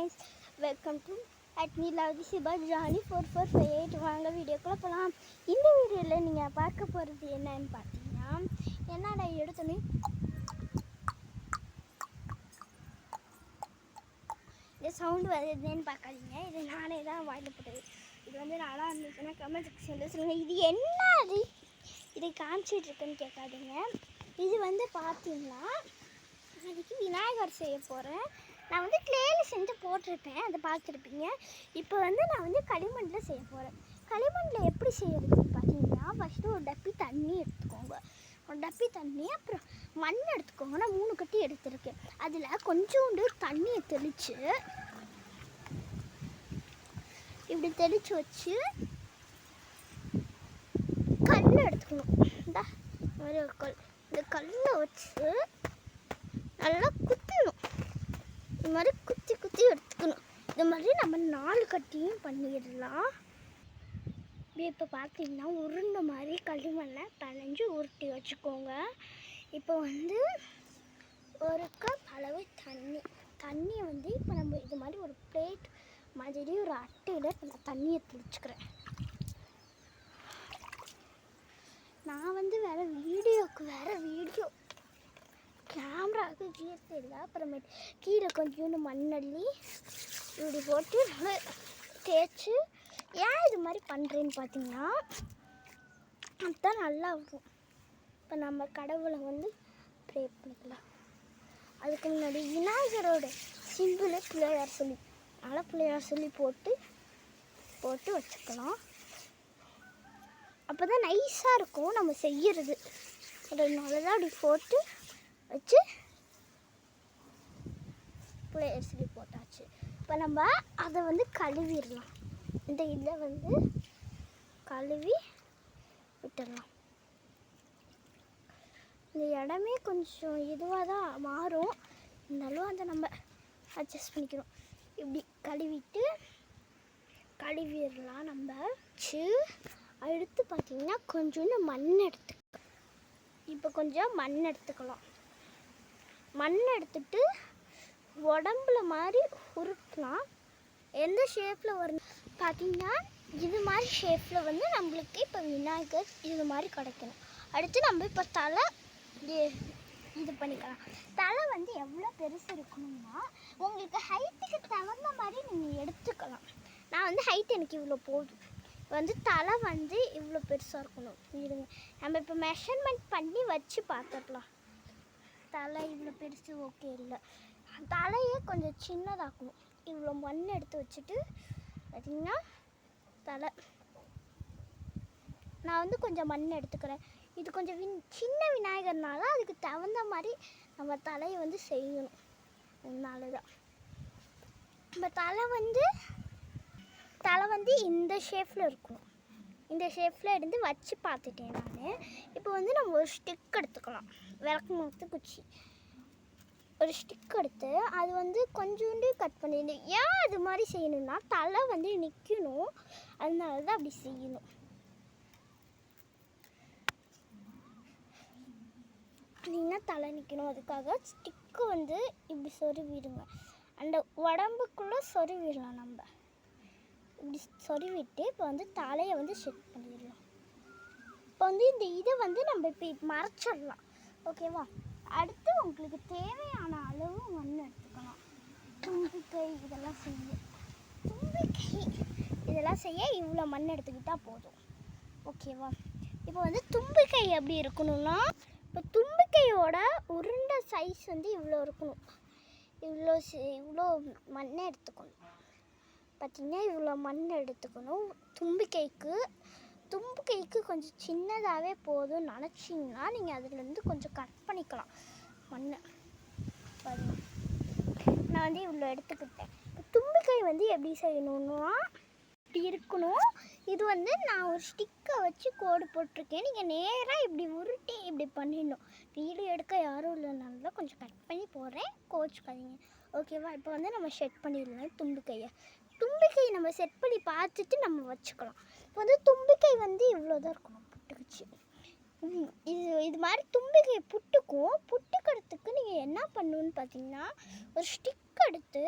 Friends, welcome to at me love the Sipa jolly 4458. வாங்க வீடியோக்குள்ளே போகலாம். இந்த வீடியோவில் நீங்கள் பார்க்க போகிறது என்னன்னு பார்த்தீங்கன்னா, என்னடா எடுத்தோன்னே இந்த சவுண்டு வருதுன்னு பார்க்காதீங்க. இது நானே தான் வாயிலப்பட்டது. இது நல்லா இருந்துச்சுன்னா கமெண்ட் செக்ஷனில் சொல்லுங்கள். இது என்ன இது காமிச்சிட்ருக்குன்னு கேட்காதீங்க. இது பார்த்தீங்கன்னா அதுக்கு விநாயகர் செய்ய போகிறேன். நான் க்ளேயில் செஞ்சு போட்டிருப்பேன், அதை பார்த்துருப்பீங்க. இப்போ நான் களிமண்ணில் செய்ய போகிறேன். களிமண்ணில் எப்படி செய்யறதுன்னு பார்த்தீங்கன்னா, ஃபஸ்ட்டு ஒரு டப்பி தண்ணி எடுத்துக்கோங்க. ஒரு டப்பி தண்ணி, அப்புறம் மண் எடுத்துக்கோங்க. நான் 3 கட்டி எடுத்துருக்கேன். அதில் கொஞ்சோண்டு தண்ணியை தெளித்து இப்படி தெளித்து வச்சு கல் எடுத்துக்கணும். இந்த மாதிரி ஒரு கல், இந்த கல்லை வச்சு நல்லா குத்தணும். இது மாதிரி குத்தி குத்தி எடுத்துக்கணும். இது மாதிரி நம்ம 4 கட்டியும் பண்ணிடலாம். இப்போ பார்த்தீங்கன்னா உருண்டை மாதிரி களிமண்ணை பனைஞ்சு உருட்டி வச்சுக்கோங்க. இப்போ ஒரு கப் அளவு தண்ணியை இப்போ நம்ம இது மாதிரி ஒரு பிளேட் மாதிரி ஒரு அட்டையில் இந்த தண்ணியை தெளிச்சுக்கிறேன். நான் வேறு வீடியோ கேமராவுக்கு கீழே இல்லை. அப்புறமேட்டு கீழே கொஞ்சோண்டு மண்ணள்ளி இப்படி போட்டு நல்லா தேய்ச்சி, ஏன் இது மாதிரி பண்ணுறேன்னு பார்த்தீங்கன்னா, அதுதான் நல்லா இருக்கும். இப்போ நம்ம கடவுளை ப்ரே பண்ணிக்கலாம். அதுக்கு முன்னாடி விநாயகரோட சிம்பிள் பிள்ளையார் சொல்லி, நல்லா பிள்ளையார் சொல்லி போட்டு வச்சுக்கலாம். அப்போ தான் நைஸாக இருக்கும் நம்ம செய்கிறது. அதனால தான் அப்படி போட்டு வச்சு பிள்ளையார் சொல்லி போட்டாச்சு. இப்போ நம்ம அதை கழுவிடலாம். இந்த இதை கழுவி விட்டுடலாம். இந்த இடமே கொஞ்சம் இதுவாக தான் மாறும், இருந்தாலும் அதை நம்ம அட்ஜஸ்ட் பண்ணிக்கிறோம். இப்படி கழுவிடலாம். நம்ம அடுத்து பார்த்திங்கன்னா கொஞ்சோண்டு மண் இப்போ கொஞ்சம் மண் எடுத்துக்கலாம். மண் எடுத்துட்டு உடம்புல மாதிரி உருட்டலாம். எந்த ஷேப்பில் வரும் பார்த்திங்கன்னா, இது மாதிரி ஷேப்பில் நம்மளுக்கு இப்போ விநாயகர் இது மாதிரி கிடைக்கணும். அடுத்து நம்ம இப்போ தலை இது பண்ணிக்கலாம். தலை எவ்வளோ பெருசு இருக்கணும்னா உங்களுக்கு ஹைட்டுக்கு தகுந்த மாதிரி நீங்கள் எடுத்துக்கலாம். நான் ஹைட் எனக்கு இவ்வளோ போதும். தலை இவ்வளோ பெருசாக இருக்கணும். இருங்க, நம்ம இப்போ மெஷர்மெண்ட் பண்ணி வச்சு பார்த்துக்கலாம். தலை இவ்வளோ பெருசு ஓகே இல்லை, தலையே கொஞ்சம் சின்னதாக்கணும். இவ்வளோ மண் எடுத்து வச்சுட்டு பார்த்திங்கன்னா தலை நான் கொஞ்சம் மண் எடுத்துக்கிறேன். இது கொஞ்சம் சின்ன விநாயகர்னால அதுக்கு தகுந்த மாதிரி நம்ம தலையை செய்யணும். அதனால தான் நம்ம தலை இந்த ஷேப்பில் இருக்கணும். இந்த ஷேப்பில் இருந்து வச்சு பார்த்துட்டேன் நான். இப்போ நம்ம ஒரு ஸ்டிக் எடுத்துக்கலாம். விளக்கு மாற்று குச்சி ஒரு ஸ்டிக் எடுத்து அது கொஞ்சோண்டு கட் பண்ணிடு. ஏன் அது மாதிரி செய்யணும்னா தலை நிற்கணும், அதனால தான் அப்படி செய்யணும். அப்படின்னா தலை நிற்கணும், அதுக்காக ஸ்டிக்கு இப்படி சொருவிடுங்க. அந்த உடம்புக்குள்ளே சொருவிடலாம். நம்ம இப்படி சொருவிட்டு இப்போ தலையை செட் பண்ணிடலாம். இப்போ இந்த இதை நம்ம இப்போ மறைச்சிடலாம். ஓகேவா? அடுத்து உங்களுக்கு தேவையான அளவு மண் எடுத்துக்கலாம். தும்பிக்கை இதெல்லாம் செய்ய இவ்வளோ மண் எடுத்துக்கிட்டால் போதும். ஓகேவா? இப்போ தும்பிக்கை எப்படி இருக்கணும்னா, இப்போ தும்பிக்கையோட உருண்டை சைஸ் இவ்வளோ இருக்கணும். இவ்வளோ மண்ணை எடுத்துக்கணும். பார்த்திங்கன்னா இவ்வளோ மண் எடுத்துக்கணும். தும்பிக்கைக்கு கொஞ்சம் சின்னதாகவே போதும் நினச்சிங்கன்னா நீங்கள் அதுலேருந்து கொஞ்சம் கட் பண்ணிக்கலாம் மண்ணை. பாருங்கள், நான் இவ்வளோ எடுத்துக்கிட்டேன். தும்பிக்கை எப்படி செய்யணும்னா இப்படி இருக்கணும். இது நான் ஒரு ஸ்டிக்கை வச்சு கோடு போட்டிருக்கேன். நீங்கள் நேராக இப்படி உருட்டி இப்படி பண்ணிடணும். வீடியோ எடுக்க யாரும் இல்லைனால கொஞ்சம் கட் பண்ணி போடுறேன், கோச்சுக்காதீங்க. ஓகேவா? இப்போ நம்ம செட் பண்ணிடலாம். தும்பிக்கை நம்ம செட் பண்ணி பார்த்துட்டு நம்ம வச்சுக்கலாம். இப்போ தும்பிக்கை இவ்வளோ தான் இருக்கணும். புட்டுக்குச்சு இது மாதிரி தும்பிக்கை புட்டுக்கிறதுக்கு நீங்கள் என்ன பண்ணணுன்னு பார்த்தீங்கன்னா, ஒரு ஸ்டிக் எடுத்து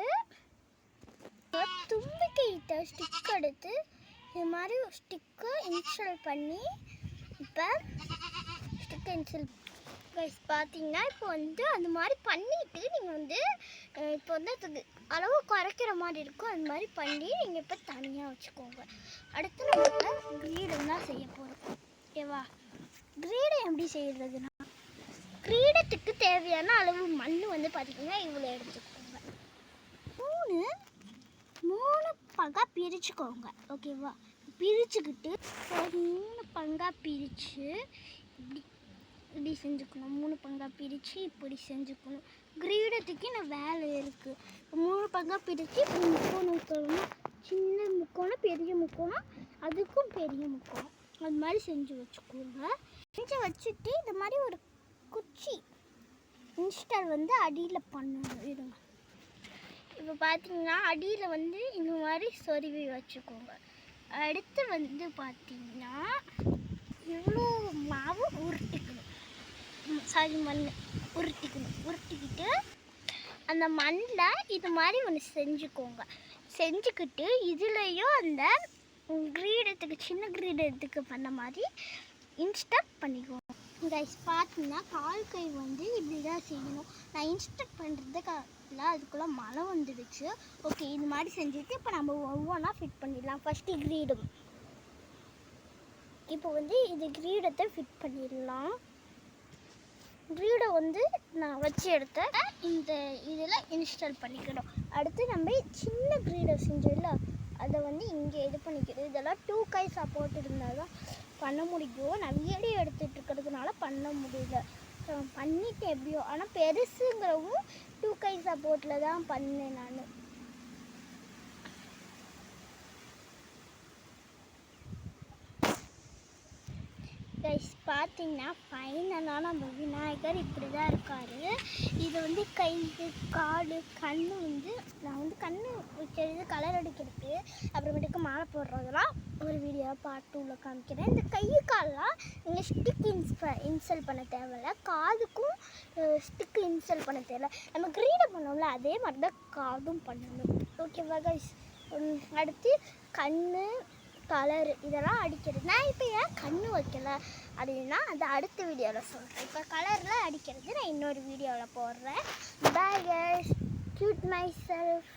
தும்பிக்கையிட்ட ஸ்டிக் எடுத்து இது மாதிரி ஸ்டிக்கை இன்ஸ்டால் பண்ணி இப்போ ஸ்டிக்கை இன்ஸ்டால் பார்த்தீங்கன்னா இப்போ அந்த மாதிரி பண்ணிவிட்டு நீங்கள் இப்போ அதுக்கு அளவு குறைக்கிற மாதிரி இருக்கும். அது மாதிரி பண்ணி நீங்கள் இப்போ தனியாக வச்சுக்கோங்க. அடுத்து நம்ம கிரீடம் தான் செய்ய போகிறோம். ஓகேவா? கிரீடம் எப்படி செய்கிறதுனா கிரீடத்துக்கு தேவையான அளவு மண் பார்த்திங்கன்னா இவ்வளோ எடுத்துக்கோங்க. மூணு பங்காக பிரிச்சுக்கோங்க. ஓகேவா? பிரிச்சுக்கிட்டு ஒரு 3 பங்காக பிரித்து இப்படி செஞ்சுக்கணும். 3 பங்காக பிரித்து இப்படி செஞ்சுக்கணும். கிரீடத்துக்கு வேலை இருக்குது. 3 பங்காக பிரித்து இப்படி முக்கோணம் வைக்கணும். சின்ன முக்கோணம், பெரிய முக்கோணம், அதுக்கும் பெரிய முக்கோணம், அது மாதிரி செஞ்சு வச்சுக்கோங்க. செஞ்சு வச்சுட்டு இந்த மாதிரி ஒரு குச்சி இன்ஸ்டால் அடியில் பண்ணணும். இப்போ பார்த்தீங்கன்னா அடியில் இந்த மாதிரி சொருவி வச்சுக்கோங்க. அடுத்து பார்த்தீங்கன்னா இவ்வளோ மாவு உருட்டிக்கணும். மண் உருட்டிக்கிட்டு அந்த மண்ணில் இது மாதிரி ஒன்று செஞ்சுக்கிட்டு இதுலேயும் அந்த கிரீடத்துக்கு சின்ன கிரீடத்துக்கு பண்ண மாதிரி இன்ஸ்டால் பண்ணிக்குவோம். கைஸ் பார்த்தீங்கன்னா கால் கை இப்படி தான் செய்யணும். நான் இன்ஸ்டால் பண்ணுறதுக்கு அதுக்குள்ளே மழை வந்துடுச்சு. ஓகே, இது மாதிரி செஞ்சுட்டு இப்போ நம்ம ஒவ்வொன்றா ஃபிட் பண்ணிடலாம். ஃபஸ்ட்டு கிரீடம். இப்போ இது கிரீடத்தை ஃபிட் பண்ணிடலாம். கிரீடம் நான் வச்சு எடுத்த இந்த இதில் இன்ஸ்டால் பண்ணிக்கணும். அடுத்து நம்ம சின்ன கிரீடம் செஞ்சோம்ல அதை இங்கே இது பண்ணிக்கணும். இதெல்லாம் 2 கை சப்போர்ட் இருந்தால் தான் பண்ண முடியும். நான் வீடியோ எடுத்துகிட்டு இருக்கிறதுனால பண்ண முடியல. பண்ணிட்டு எப்படியோ, ஆனால் பெருசுங்கிறவும் 2 கை சப்போர்ட்டில் தான் பண்ணேன் நான். கைஸ் பார்த்தீங்கன்னா ஃபைனலாக நம்ம விநாயகர் இப்படி தான் இருக்கார். இது கை, காடு, கண் நான் கண் வைக்கிறது, கலர் அடிக்கிறது, அப்புறமேட்டுக்கு மாலை போடுறதெல்லாம் ஒரு வீடியோவை பார்ட் 2ல் காமிக்கிறேன். இந்த கை காலெலாம் நீங்கள் ஸ்டிக் இன்ஸ்டால் பண்ண தேவையில்ல. காதுக்கும் ஸ்டிக்கு இன்ஸ்டால் பண்ண தேவையில்ல. நம்ம கிரீடம் பண்ணோம்ல அதே மாதிரி தான் காதும் பண்ணணும். ஓகேவா கைஸ்? அடுத்து கண், கலர் இதெல்லாம் அடிக்கிறது. நான் இப்போ ஏன் கண் வைக்கல அப்படின்னா அது அடுத்த வீடியோவில் சொல்கிறேன். இப்போ கலரில் அடிக்கிறது நான் இன்னொரு வீடியோவில் போடுறேன். Bye guys, cute my self.